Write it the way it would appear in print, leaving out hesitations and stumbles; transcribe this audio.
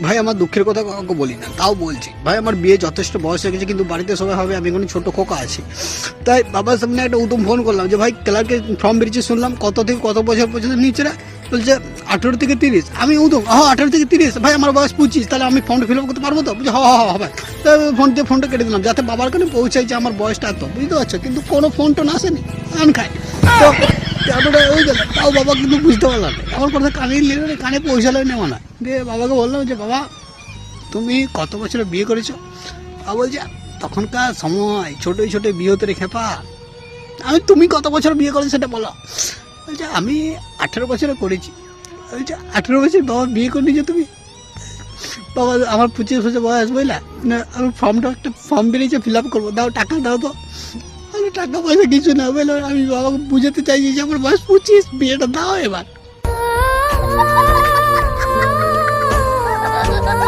ভাই আমার দুঃখের কথা কাউকে বলি না, তাও বলছি ভাই আমার বিয়ে যথেষ্ট বয়স হয়ে গেছে, কিন্তু বাড়িতে সবাই হবে আমি এখন ছোট খোকা আছি। তাই বাবার সামনে একটা উদম ফোন করলাম যে ভাই ক্লার্কের ফর্ম বেরিয়েছে শুনলাম, কত থেকে কত বছর পর্যন্ত নিচেরা বলছে 18 থেকে 30। আমি উদম 18 থেকে 30, ভাই আমার বয়স 25, তাহলে আমি ফর্মটা ফিল আপ করতে পারবো তো? বলছে হবে। তাই ফোন দিয়ে ফোনটা কেটে দিলাম যাতে বাবার কাছে পৌঁছাই যে আমার বয়সটা এত, বুঝতে পারছো? কিন্তু কোনো ফোন টোন আসেনি, আন খায় তো তারপরে ওই গেল। তাও বাবা কিন্তু বুঝতে পারলাম না, আমার কথা কানে নিলে কানে পৌঁছালো নেওয়া না। দিয়ে বাবাকে বললাম যে বাবা তুমি কত বছরে বিয়ে করেছো? বাবা বলছে তখনকার সময় ছোটোই ছোটো বিয়ে হতে রে খেপা। আমি তুমি কত বছর বিয়ে করেছো সেটা বলো। বলছে আমি 18 বছরে করেছি। বলছে 18 বছর বাবা বিয়ে করে নিয়েছো তুমি? বাবা আমার 25 বছর বয়স বুঝলা, আমি একটা ফর্ম বেরিয়েছে ফিল আপ করবো, দাও টাকা দাও তো। আমি টাকা পয়সা কিছু না বলে আমি বাবাকে বুঝাতে চাইছি যে আমার বয়স 25, বিয়েটা দাও এবার।